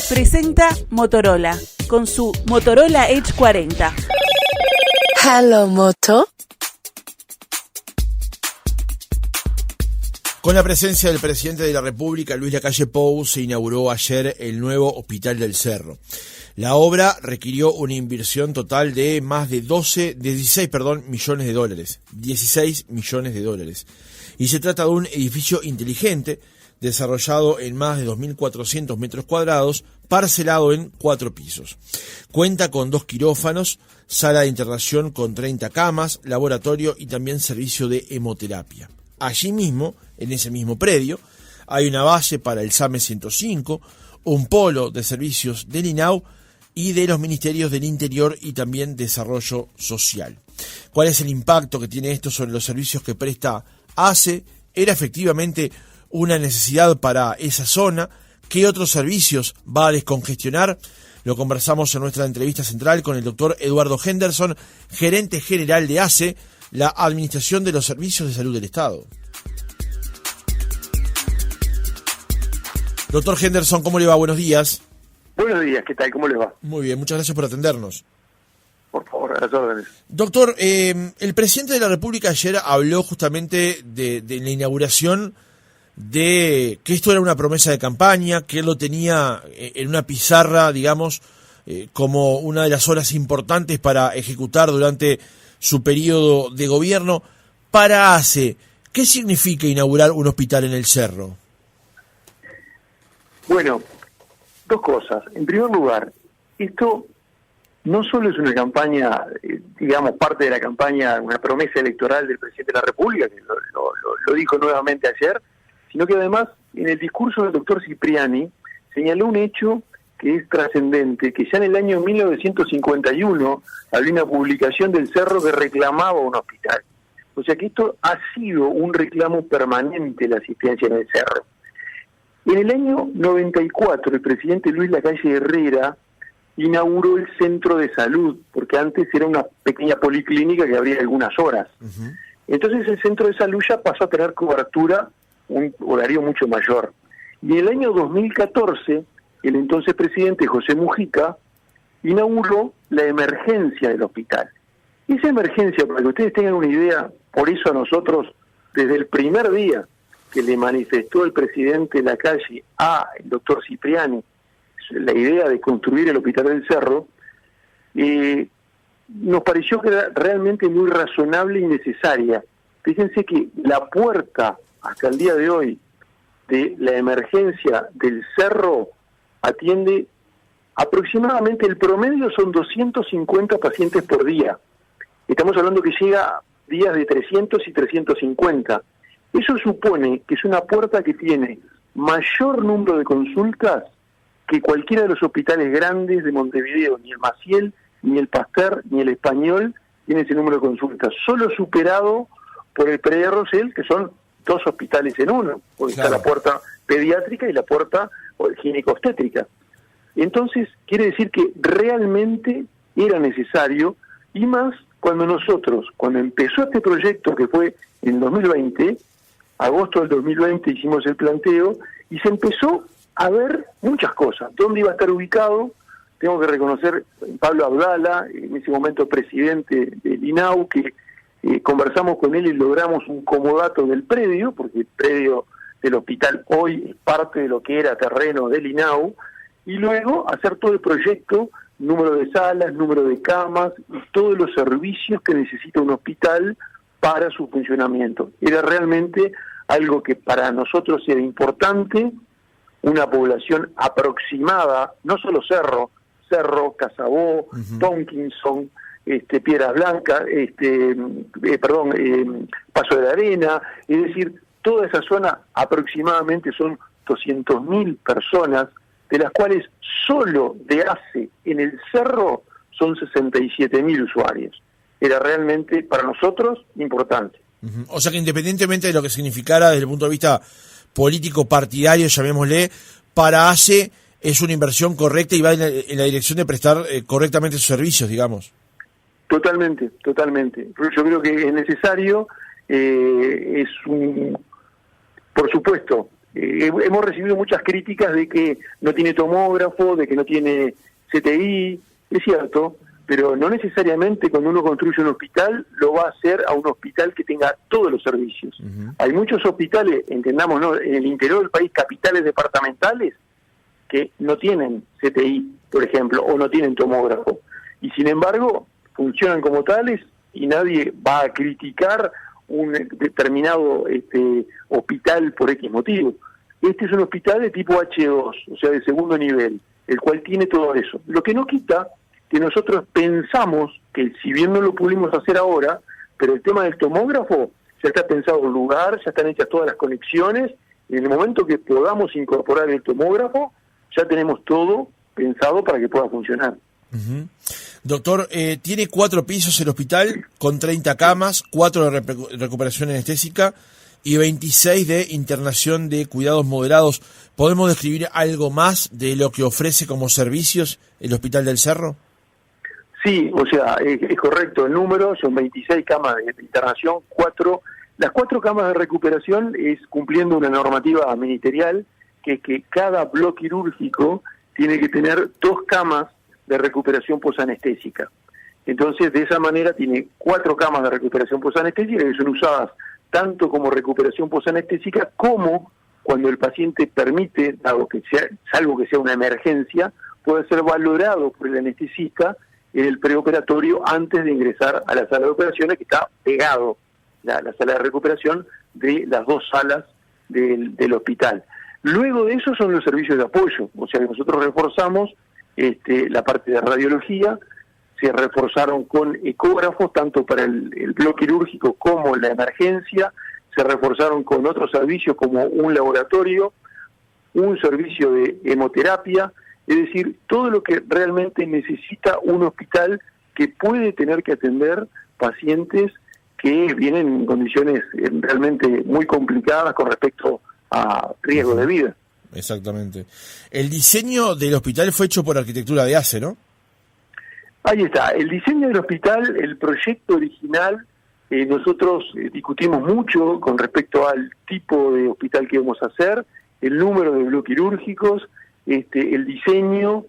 presenta Motorola con su Motorola Edge 40. Hello, Moto. Con la presencia del presidente de la República, Luis Lacalle Pou, se inauguró ayer el nuevo Hospital del Cerro. La obra requirió una inversión total de más de 16 millones de dólares. 16 millones de dólares. Y se trata de un edificio inteligente, desarrollado en más de 2.400 metros cuadrados, parcelado en 4 pisos. Cuenta con 2 quirófanos, sala de internación con 30 camas, laboratorio y también servicio de hemoterapia. Allí mismo, en ese mismo predio, hay una base para el SAME 105, un polo de servicios del INAU y de los Ministerios del Interior y también Desarrollo Social. ¿Cuál es el impacto que tiene esto sobre los servicios que presta ACE? ¿Era efectivamente una necesidad para esa zona? ¿Qué otros servicios va a descongestionar? Lo conversamos en nuestra entrevista central con el doctor Eduardo Henderson, gerente general de ACE, la Administración de los Servicios de Salud del Estado. Doctor Henderson, ¿cómo le va? Buenos días. Buenos días, ¿qué tal? ¿Cómo les va? Muy bien, muchas gracias por atendernos. Por favor, a las órdenes. Doctor, el presidente de la República ayer habló justamente de la inauguración, de que esto era una promesa de campaña, que él lo tenía en una pizarra, digamos, como una de las horas importantes para ejecutar durante su periodo de gobierno. Para ACE, ¿qué significa inaugurar un hospital en el Cerro? Bueno, dos cosas. En primer lugar, esto no solo es una campaña, digamos, parte de la campaña, una promesa electoral del presidente de la República, que lo dijo nuevamente ayer, sino que además en el discurso del doctor Cipriani señaló un hecho que es trascendente, que ya en el año 1951 había una publicación del Cerro que reclamaba un hospital. O sea que esto ha sido un reclamo permanente, la asistencia en el Cerro. En el año 94 el presidente Luis Lacalle Herrera inauguró el centro de salud, porque antes era una pequeña policlínica que abría algunas horas. Uh-huh. Entonces el centro de salud ya pasó a tener cobertura, un horario mucho mayor. Y en el año 2014, el entonces presidente José Mujica inauguró la emergencia del hospital. Esa emergencia, para que ustedes tengan una idea, por eso a nosotros, desde el primer día que le manifestó el presidente Lacalle al doctor Cipriani la idea de construir el Hospital del Cerro, nos pareció que era realmente muy razonable y necesaria. Fíjense que la puerta, hasta el día de hoy, de la emergencia del Cerro atiende aproximadamente, el promedio son 250 pacientes por día. Estamos hablando que llega a días de 300 y 350. Eso supone que es una puerta que tiene mayor número de consultas que cualquiera de los hospitales grandes de Montevideo, ni el Maciel, ni el Pasteur, ni el Español tiene ese número de consultas, solo superado por el Pere Rosell, que son 2 hospitales en uno, porque claro, está la puerta pediátrica y la puerta gineco-obstétrica. Entonces, quiere decir que realmente era necesario, y más cuando empezó este proyecto, que fue en 2020, agosto del 2020 hicimos el planteo, y se empezó a ver muchas cosas. ¿Dónde iba a estar ubicado? Tengo que reconocer Pablo Abdala, en ese momento presidente del INAU, que conversamos con él y logramos un comodato del predio, porque el predio del hospital hoy es parte de lo que era terreno del INAU, y luego hacer todo el proyecto, número de salas, número de camas, y todos los servicios que necesita un hospital para su funcionamiento. Era realmente algo que para nosotros era importante, una población aproximada, no solo Cerro, Casabó, uh-huh, Tomkinson, Piedras Blancas, Paso de la Arena, es decir, toda esa zona aproximadamente son 200.000 personas, de las cuales solo de ACE en el Cerro son 67.000 usuarios. Era realmente para nosotros importante. Uh-huh. O sea que independientemente de lo que significara desde el punto de vista político partidario, llamémosle, para ACE es una inversión correcta y va en la dirección de prestar correctamente sus servicios, digamos. Totalmente. Yo creo que es necesario, por supuesto, hemos recibido muchas críticas de que no tiene tomógrafo, de que no tiene CTI, es cierto, pero no necesariamente cuando uno construye un hospital lo va a hacer a un hospital que tenga todos los servicios. Hay muchos hospitales, entendamos, ¿no?, en el interior del país, capitales departamentales, que no tienen CTI, por ejemplo, o no tienen tomógrafo, y sin embargo funcionan como tales y nadie va a criticar un determinado hospital por X motivo. Este es un hospital de tipo H2, o sea, de segundo nivel, el cual tiene todo eso. Lo que no quita que nosotros pensamos que, si bien no lo pudimos hacer ahora, pero el tema del tomógrafo ya está pensado el lugar, ya están hechas todas las conexiones, y en el momento que podamos incorporar el tomógrafo, ya tenemos todo pensado para que pueda funcionar. Doctor, tiene 4 pisos el hospital, con 30 camas, 4 de recuperación anestésica y 26 de internación de cuidados moderados. ¿Podemos describir algo más de lo que ofrece como servicios el Hospital del Cerro? Sí, o sea, es correcto el número, son 26 camas de internación, las 4 camas de recuperación es cumpliendo una normativa ministerial, que es que cada bloque quirúrgico tiene que tener 2 camas de recuperación posanestésica. Entonces, de esa manera tiene 4 camas de recuperación posanestésica que son usadas tanto como recuperación posanestésica como cuando el paciente permite, salvo que sea una emergencia, puede ser valorado por el anestesista en el preoperatorio antes de ingresar a la sala de operaciones, que está pegado la sala de recuperación de las 2 salas del hospital. Luego de eso son los servicios de apoyo, o sea que nosotros reforzamos la parte de radiología, se reforzaron con ecógrafos tanto para el bloque quirúrgico como la emergencia, se reforzaron con otros servicios como un laboratorio, un servicio de hemoterapia, es decir, todo lo que realmente necesita un hospital que puede tener que atender pacientes que vienen en condiciones realmente muy complicadas con respecto a riesgo de vida. Exactamente. El diseño del hospital fue hecho por Arquitectura de ACE, ¿no? Ahí está. El diseño del hospital, el proyecto original, nosotros discutimos mucho con respecto al tipo de hospital que íbamos a hacer, el número de bloques quirúrgicos, el diseño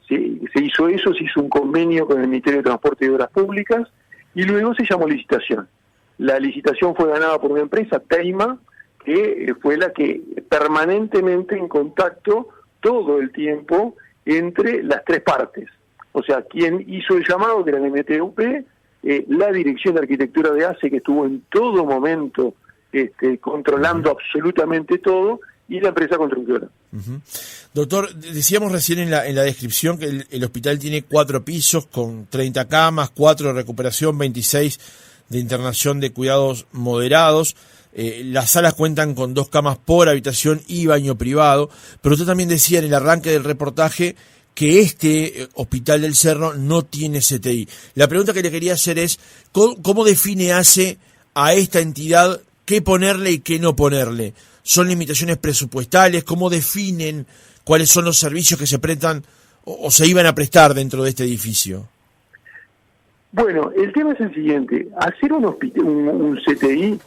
se hizo eso, se hizo un convenio con el Ministerio de Transporte y Obras Públicas y luego se llamó licitación. La licitación fue ganada por una empresa, Teima, que fue la que permanentemente en contacto todo el tiempo entre las 3 partes. O sea, quien hizo el llamado, que era el MTUP, la Dirección de Arquitectura de ACE, que estuvo en todo momento controlando absolutamente todo, y la empresa constructora. Doctor, decíamos recién en la descripción que el hospital tiene 4 pisos con 30 camas, 4 de recuperación, 26 de internación de cuidados moderados. Las salas cuentan con 2 camas por habitación y baño privado, pero usted también decía en el arranque del reportaje que este Hospital del Cerro no tiene CTI. La pregunta que le quería hacer es, ¿cómo define ACE a esta entidad qué ponerle y qué no ponerle? ¿Son limitaciones presupuestales? ¿Cómo definen cuáles son los servicios que se prestan o se iban a prestar dentro de este edificio? Bueno, el tema es el siguiente. Hacer un CTI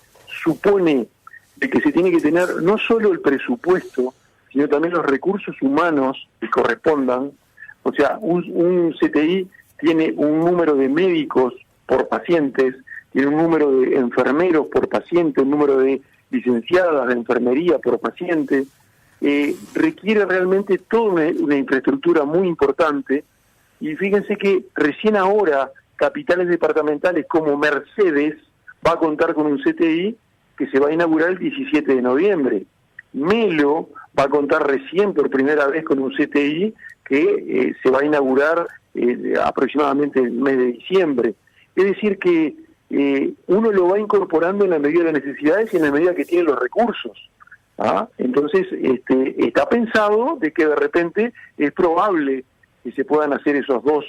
supone de que se tiene que tener no solo el presupuesto, sino también los recursos humanos que correspondan. O sea, un CTI tiene un número de médicos por pacientes, tiene un número de enfermeros por paciente, un número de licenciadas de enfermería por paciente, requiere realmente toda una infraestructura muy importante, y fíjense que recién ahora capitales departamentales como Mercedes va a contar con un CTI que se va a inaugurar el 17 de noviembre. Melo va a contar recién por primera vez con un CTI que se va a inaugurar aproximadamente el mes de diciembre. Es decir que uno lo va incorporando en la medida de las necesidades y en la medida que tiene los recursos. Entonces está pensado de que de repente es probable que se puedan hacer esos 2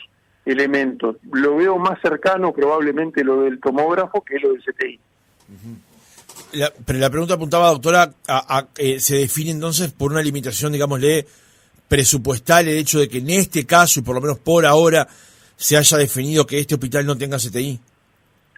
elementos. Lo veo más cercano probablemente lo del tomógrafo que lo del CTI. Pero la pregunta apuntaba, doctora, se define entonces por una limitación, digámosle, presupuestal, el hecho de que en este caso, y por lo menos por ahora, se haya definido que este hospital no tenga CTI.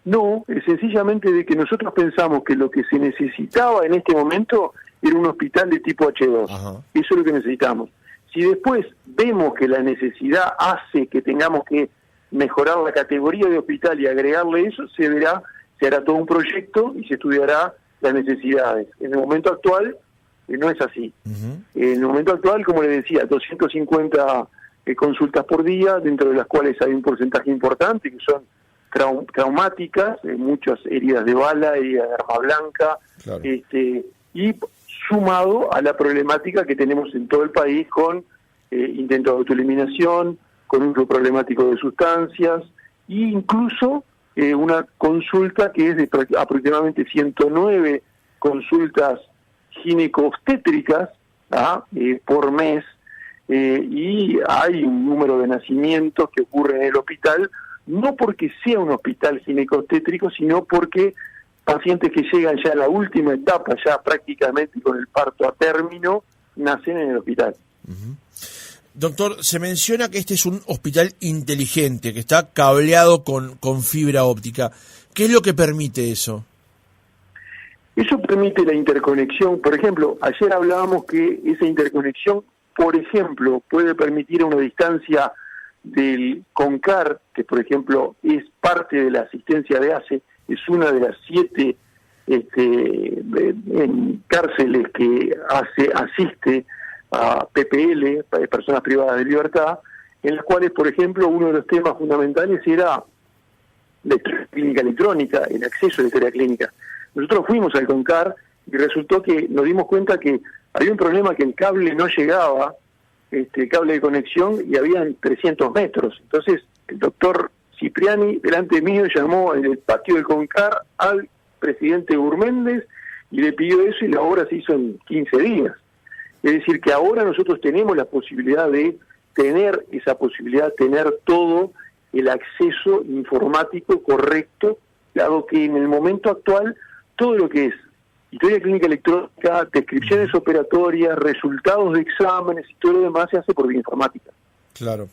No, es sencillamente de que nosotros pensamos que lo que se necesitaba en este momento era un hospital de tipo H2. Ajá. Eso es lo que necesitamos. Si después vemos que la necesidad hace que tengamos que mejorar la categoría de hospital y agregarle eso, se hará todo un proyecto y se estudiará las necesidades. En el momento actual no es así. Uh-huh. En el momento actual, como les decía, 250 consultas por día, dentro de las cuales hay un porcentaje importante que son traumáticas, muchas heridas de bala, heridas de arma blanca, claro. Y sumado a la problemática que tenemos en todo el país con intentos de autoeliminación, con uso problemático de sustancias, e incluso una consulta que es de aproximadamente 109 consultas gineco-obstétricas por mes, y hay un número de nacimientos que ocurre en el hospital, no porque sea un hospital gineco-obstétrico, sino porque pacientes que llegan ya a la última etapa, ya prácticamente con el parto a término, nacen en el hospital. Uh-huh. Doctor, se menciona que este es un hospital inteligente, que está cableado con fibra óptica. ¿Qué es lo que permite eso? Eso permite la interconexión. Por ejemplo, ayer hablábamos que esa interconexión, por ejemplo, puede permitir a una distancia del CONCAR, que por ejemplo es parte de la asistencia de ACE, es una de las 7 cárceles que asiste a PPL, personas privadas de libertad, en las cuales, por ejemplo, uno de los temas fundamentales era la clínica electrónica, el acceso a la historia clínica. Nosotros fuimos al CONCAR y resultó que nos dimos cuenta que había un problema, que el cable no llegaba, el cable de conexión, y habían 300 metros. Entonces, el doctor Cipriani, delante mío, llamó en el patio del CONCAR al presidente Gurméndez y le pidió eso, y la obra se hizo en 15 días. Es decir, que ahora nosotros tenemos la posibilidad de tener todo el acceso informático correcto, dado que en el momento actual todo lo que es historia clínica electrónica, descripciones operatorias, resultados de exámenes y todo lo demás se hace por vía informática. Claro.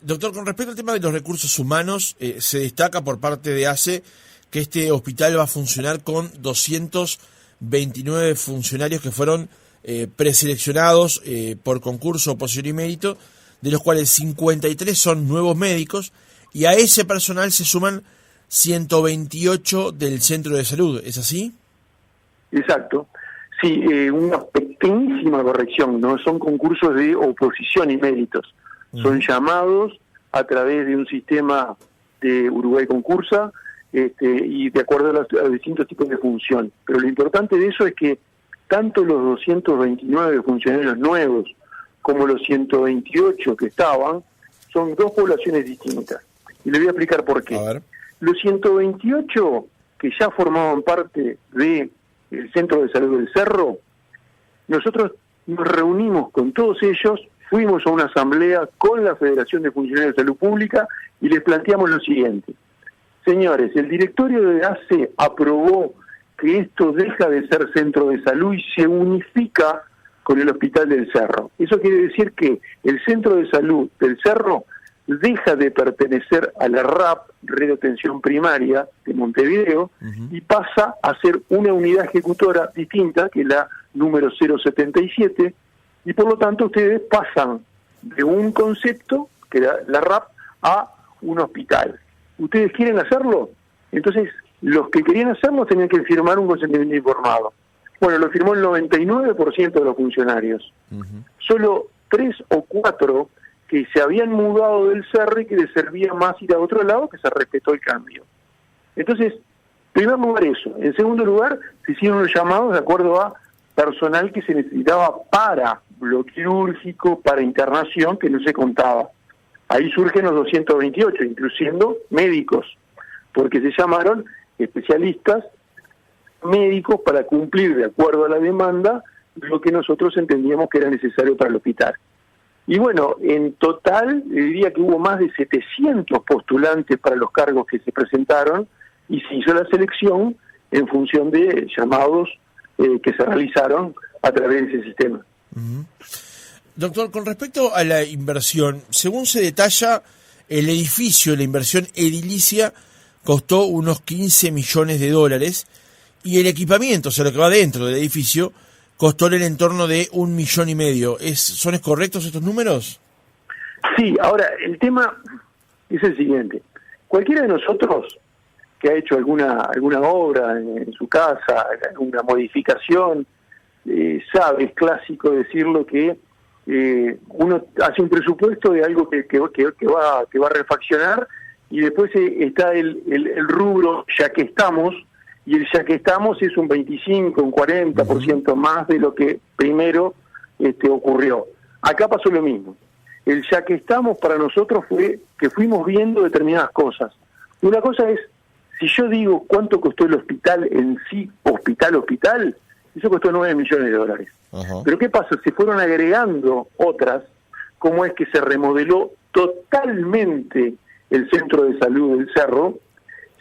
Doctor, con respecto al tema de los recursos humanos, se destaca por parte de ACE que este hospital va a funcionar con 229 funcionarios que fueron preseleccionados por concurso, oposición y mérito, de los cuales 53 son nuevos médicos, y a ese personal se suman 128 del centro de salud. ¿Es así? Exacto. Sí, una pequeñísima corrección, no son concursos de oposición y méritos, son llamados a través de un sistema de Uruguay Concursa, y de acuerdo a los distintos tipos de función. Pero lo importante de eso es que tanto los 229 funcionarios nuevos como los 128 que estaban son dos poblaciones distintas. Y le voy a explicar por qué. Los 128 que ya formaban parte del Centro de Salud del Cerro, nosotros nos reunimos con todos ellos, fuimos a una asamblea con la Federación de Funcionarios de Salud Pública y les planteamos lo siguiente. Señores, el directorio de ACE aprobó que esto deja de ser centro de salud y se unifica con el Hospital del Cerro. Eso quiere decir que el Centro de Salud del Cerro deja de pertenecer a la RAP, Red de Atención Primaria de Montevideo, y pasa a ser una unidad ejecutora distinta, que es la número 077, y por lo tanto ustedes pasan de un concepto, que era la RAP, a un hospital. ¿Ustedes quieren hacerlo? Entonces, los que querían hacerlo tenían que firmar un consentimiento informado. Bueno, lo firmó el 99% de los funcionarios. Solo 3 o 4 que se habían mudado del Cerro y que les servía más ir a otro lado, que se respetó el cambio. Entonces, en primer lugar eso. En segundo lugar, se hicieron los llamados de acuerdo a personal que se necesitaba para bloque quirúrgico, para internación, que no se contaba. Ahí surgen los 228, incluyendo médicos, porque se llamaron especialistas médicos para cumplir, de acuerdo a la demanda, lo que nosotros entendíamos que era necesario para el hospital. Y bueno, en total, diría que hubo más de 700 postulantes para los cargos que se presentaron, y se hizo la selección en función de llamados que se realizaron a través de ese sistema. Doctor, con respecto a la inversión, según se detalla, el edificio, la inversión edilicia, costó unos $15 millones, y el equipamiento, o sea, lo que va dentro del edificio, costó en el entorno de 1,5 millones. ¿Son correctos estos números? Sí, ahora, el tema es el siguiente. Cualquiera de nosotros que ha hecho alguna obra en su casa, alguna modificación, sabe, es clásico decirlo, que uno hace un presupuesto de algo que va a refaccionar, y después está el rubro ya que estamos, y el ya que estamos es un 25, un 40% más de lo que primero ocurrió. Acá pasó lo mismo. El ya que estamos para nosotros fue que fuimos viendo determinadas cosas. Una cosa es, si yo digo cuánto costó el hospital en sí, hospital, eso costó 9 millones de dólares. Ajá. Pero ¿qué pasa? Se fueron agregando otras, como es que se remodeló totalmente el centro de salud del Cerro.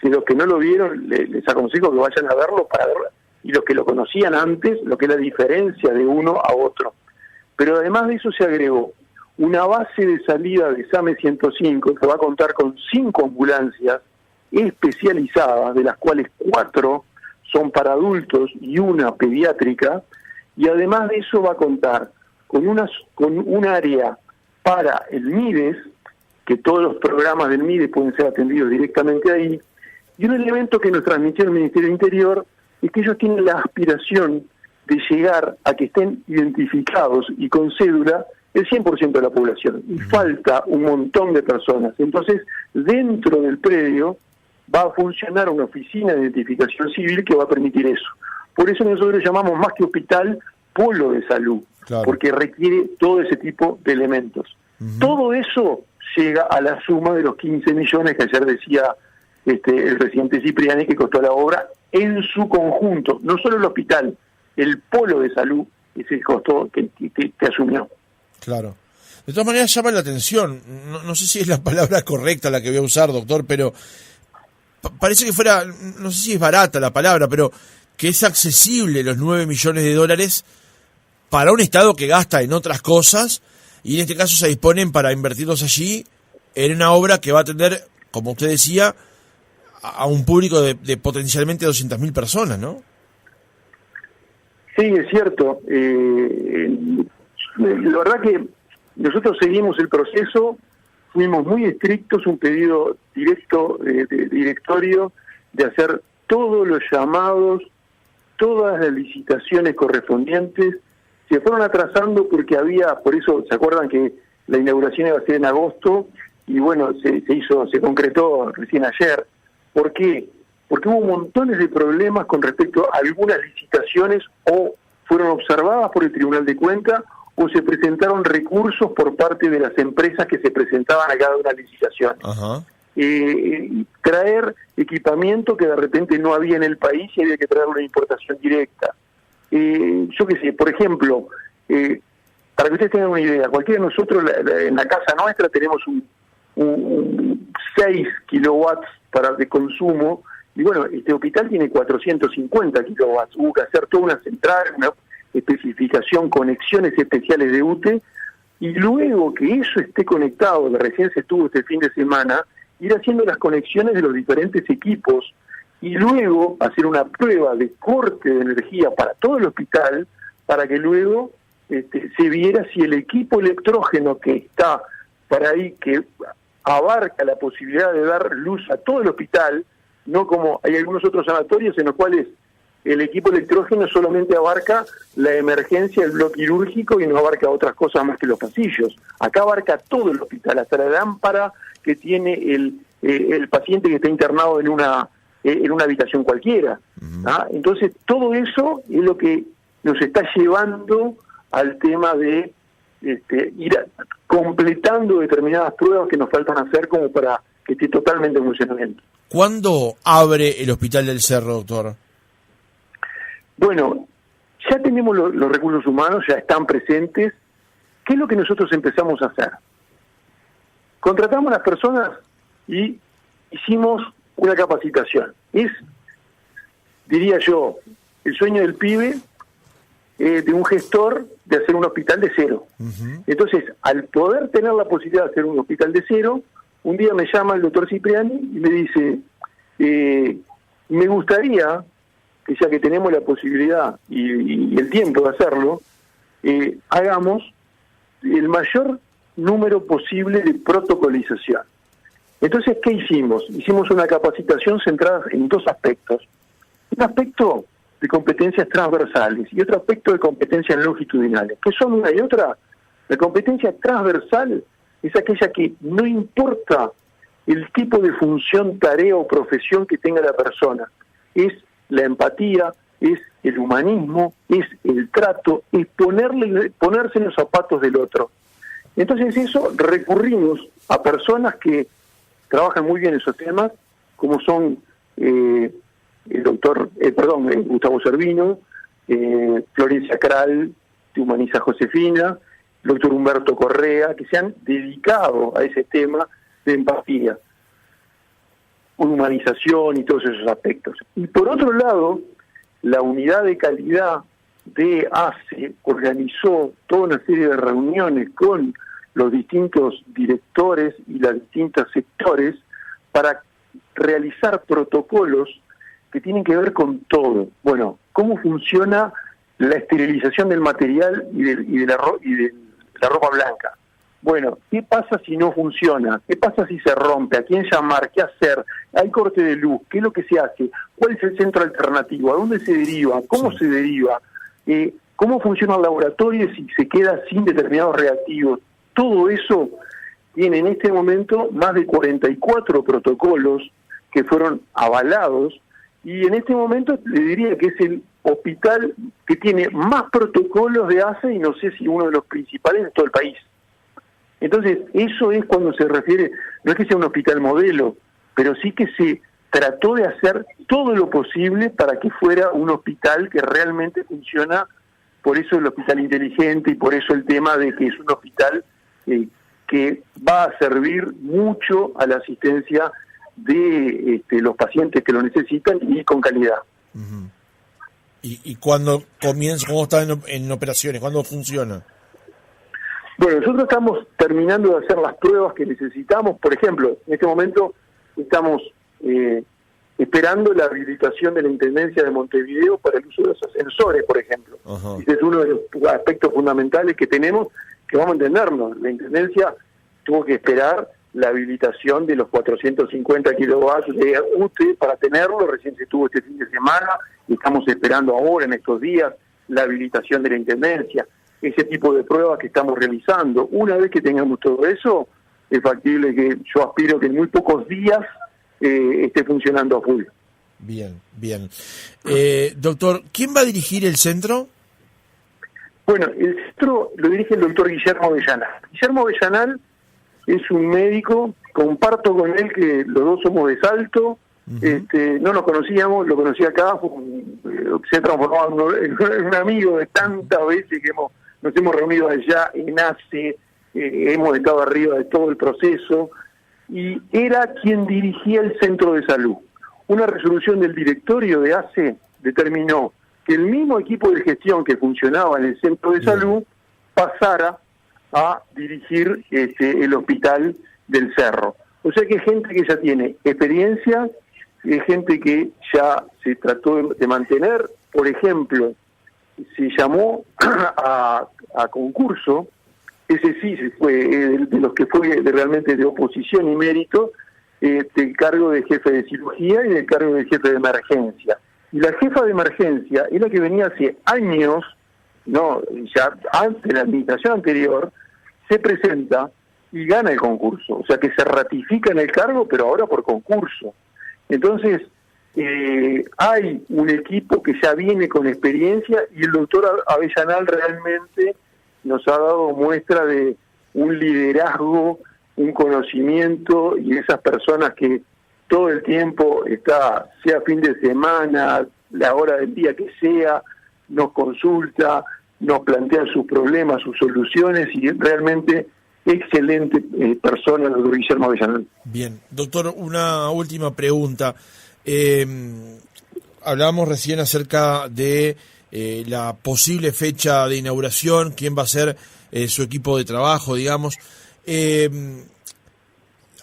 Si los que no lo vieron, les aconsejo que vayan a verlo para verlo. Y los que lo conocían antes, lo que es la diferencia de uno a otro. Pero además de eso se agregó una base de salida de SAME 105 que va a contar con 5 ambulancias especializadas, de las cuales 4 son para adultos y una pediátrica, y además de eso va a contar con un área para el MIDES, que todos los programas del MIDES pueden ser atendidos directamente ahí, y un elemento que nos transmitió el Ministerio del Interior es que ellos tienen la aspiración de llegar a que estén identificados y con cédula el 100% de la población, y falta un montón de personas. Entonces, dentro del predio va a funcionar una oficina de identificación civil que va a permitir eso. Por eso nosotros llamamos, más que hospital, polo de salud, claro, porque requiere todo ese tipo de elementos. Todo eso llega a la suma de los 15 millones que ayer decía el presidente Cipriani que costó la obra en su conjunto, no solo el hospital, el polo de salud es el costo que asumió. Claro. De todas maneras llama la atención, no sé si es la palabra correcta la que voy a usar, doctor, pero parece que fuera, no sé si es barata la palabra, pero que es accesible los 9 millones de dólares para un Estado que gasta en otras cosas, y en este caso se disponen para invertirlos allí en una obra que va a atender, como usted decía, a un público de potencialmente 200.000 personas, ¿no? Sí, es cierto. La verdad que nosotros seguimos el proceso, fuimos muy estrictos, un pedido directo de directorio de hacer todos los llamados, todas las licitaciones correspondientes. Se fueron atrasando porque había, por eso se acuerdan que la inauguración iba a ser en agosto, y bueno, se concretó recién ayer. ¿Por qué? Porque hubo montones de problemas con respecto a algunas licitaciones, o fueron observadas por el Tribunal de Cuentas, o se presentaron recursos por parte de las empresas que se presentaban a cada una licitación. Ajá. Traer equipamiento que de repente no había en el país y había que traer una importación directa. Yo qué sé, por ejemplo, para que ustedes tengan una idea, cualquiera de nosotros en la casa nuestra tenemos un 6 kilowatts de consumo, y bueno, este hospital tiene 450 kilowatts. Hubo que hacer toda una central, una especificación, conexiones especiales de UTE, y luego que eso esté conectado, que recién se tuvo este fin de semana, ir haciendo las conexiones de los diferentes equipos, y luego hacer una prueba de corte de energía para todo el hospital, para que luego se viera si el equipo electrógeno que está para ahí, que abarca la posibilidad de dar luz a todo el hospital, no como hay algunos otros sanatorios en los cuales el equipo electrógeno solamente abarca la emergencia del bloque quirúrgico y no abarca otras cosas más que los pasillos. Acá abarca todo el hospital, hasta la lámpara que tiene el paciente que está internado en una habitación cualquiera. ¿Ah? Entonces, todo eso es lo que nos está llevando al tema de ir completando determinadas pruebas que nos faltan hacer como para que esté totalmente en funcionamiento. ¿Cuándo abre el Hospital del Cerro, doctor? Bueno, ya tenemos los recursos humanos, ya están presentes. ¿Qué es lo que nosotros empezamos a hacer? Contratamos a las personas y hicimos una capacitación. Es, diría yo, el sueño del pibe, de un gestor, de hacer un hospital de cero. Entonces, al poder tener la posibilidad de hacer un hospital de cero, un día me llama el doctor Cipriani y me dice, me gustaría que ya que tenemos la posibilidad y el tiempo de hacerlo, hagamos el mayor número posible de protocolización. Entonces, ¿qué hicimos? Hicimos una capacitación centrada en dos aspectos. Un aspecto de competencias transversales y otro aspecto de competencias longitudinales. ¿Qué son una y otra? La competencia transversal es aquella que no importa el tipo de función, tarea o profesión que tenga la persona. Es la empatía, es el humanismo, es el trato, es ponerse en los zapatos del otro. Entonces eso recurrimos a personas que trabajan muy bien esos temas, como son Gustavo Servino, Florencia Kral, de Humaniza Josefina, el doctor Humberto Correa, que se han dedicado a ese tema de empatía, humanización y todos esos aspectos. Y por otro lado, la unidad de calidad de ACE organizó toda una serie de reuniones con los distintos directores y los distintos sectores para realizar protocolos que tienen que ver con todo. Bueno, cómo funciona la esterilización del material y de la ropa blanca. Bueno, ¿qué pasa si no funciona? ¿Qué pasa si se rompe? ¿A quién llamar? ¿Qué hacer? ¿Hay corte de luz? ¿Qué es lo que se hace? ¿Cuál es el centro alternativo? ¿A dónde se deriva? ¿Cómo se deriva? ¿Cómo funciona el laboratorio si se queda sin determinados reactivos? Todo eso tiene en este momento más de 44 protocolos que fueron avalados, y en este momento le diría que es el hospital que tiene más protocolos de ACE, y no sé si uno de los principales de todo el país. Entonces, eso es cuando se refiere, no es que sea un hospital modelo, pero sí que se trató de hacer todo lo posible para que fuera un hospital que realmente funciona. Por eso el hospital inteligente, y por eso el tema de que es un hospital que va a servir mucho a la asistencia de los pacientes que lo necesitan, y con calidad. Uh-huh. ¿Y cuándo comienza, cómo está en operaciones, cuándo funciona? Bueno, nosotros estamos terminando de hacer las pruebas que necesitamos. Por ejemplo, en este momento estamos esperando la habilitación de la Intendencia de Montevideo para el uso de los ascensores, por ejemplo. Uh-huh. Ese es uno de los aspectos fundamentales que tenemos, que vamos a entendernos. La Intendencia tuvo que esperar la habilitación de los 450 kilovatios de UTE para tenerlo. Recién se tuvo este fin de semana y estamos esperando ahora, en estos días, la habilitación de la Intendencia. Ese tipo de pruebas que estamos realizando. Una vez que tengamos todo eso, es factible que yo aspiro que en muy pocos días esté funcionando a full. Bien. Doctor, ¿quién va a dirigir el centro? Bueno, el centro lo dirige el doctor Guillermo Avellanal. Guillermo Avellanal es un médico, comparto con él que los dos somos de Salto. Uh-huh. No nos conocíamos, lo conocí acá, se transformó en un amigo de tantas veces que nos hemos reunido allá en ACE, hemos estado arriba de todo el proceso, y era quien dirigía el centro de salud. Una resolución del directorio de ACE determinó que el mismo equipo de gestión que funcionaba en el centro de salud pasara a dirigir el hospital del Cerro. O sea que gente que ya tiene experiencia, gente que ya se trató de mantener. Por ejemplo, se llamó a concurso, ese sí se fue, de los que fue realmente de oposición y mérito, del cargo de jefe de cirugía y del cargo de jefe de emergencia. Y la jefa de emergencia es la que venía hace años, no, ya antes de la administración anterior, se presenta y gana el concurso. O sea que se ratifica en el cargo, pero ahora por concurso. Entonces, hay un equipo que ya viene con experiencia, y el doctor Avellanal realmente nos ha dado muestra de un liderazgo, un conocimiento, y esas personas que todo el tiempo está, sea fin de semana, la hora del día que sea, nos consulta, nos plantea sus problemas, sus soluciones, y realmente excelente persona el doctor Guillermo Avellanal. Bien, doctor, una última pregunta. Hablábamos recién acerca de la posible fecha de inauguración, quién va a ser su equipo de trabajo, digamos.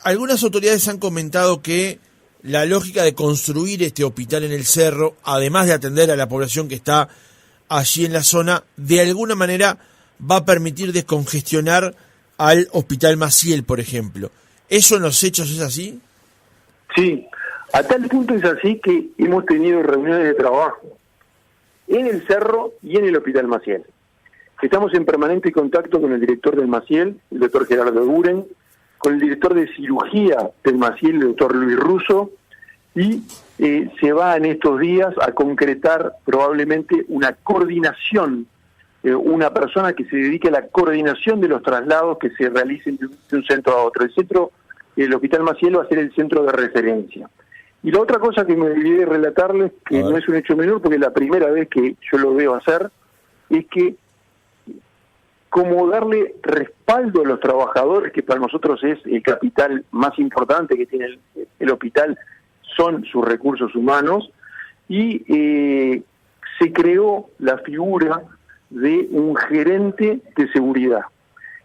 Algunas autoridades han comentado que la lógica de construir este hospital en el Cerro, además de atender a la población que está allí en la zona, de alguna manera va a permitir descongestionar al Hospital Maciel, por ejemplo. ¿Eso en los hechos es así? Sí, a tal punto es así que hemos tenido reuniones de trabajo en el Cerro y en el Hospital Maciel. Estamos en permanente contacto con el director del Maciel, el doctor Gerardo Guren, con el director de cirugía del Maciel, el doctor Luis Russo, y se va en estos días a concretar probablemente una coordinación, una persona que se dedique a la coordinación de los traslados que se realicen de un centro a otro. El Hospital Maciel va a ser el centro de referencia. Y la otra cosa que me olvidé de relatarles, que no es un hecho menor, porque es la primera vez que yo lo veo hacer, es que como darle respaldo a los trabajadores, que para nosotros es el capital más importante que tiene el hospital, son sus recursos humanos, y se creó la figura de un gerente de seguridad.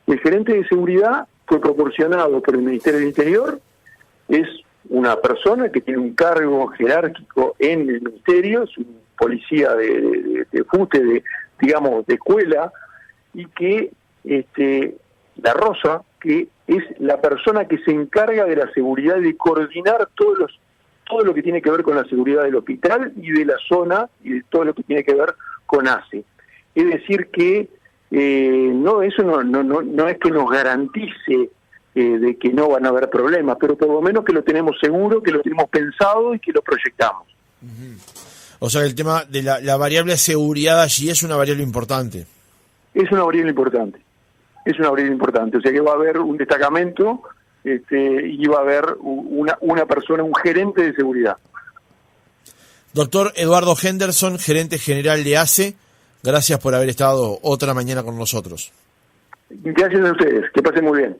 El gerente de seguridad fue proporcionado por el Ministerio del Interior, es una persona que tiene un cargo jerárquico en el Ministerio, es un policía de FUTE, digamos, de escuela, y que La Rosa, que es la persona que se encarga de la seguridad y de coordinar todo lo que tiene que ver con la seguridad del hospital y de la zona y de todo lo que tiene que ver con ACE. Es decir que eso no es que nos garantice de que no van a haber problemas, pero por lo menos que lo tenemos seguro, que lo tenemos pensado y que lo proyectamos. O sea que el tema de la variable seguridad allí es una variable importante. Es una variable importante. O sea que va a haber un destacamento y va a haber una persona, un gerente de seguridad. Doctor Eduardo Henderson, gerente general de ACE, gracias por haber estado otra mañana con nosotros. Gracias a ustedes, que pasen muy bien.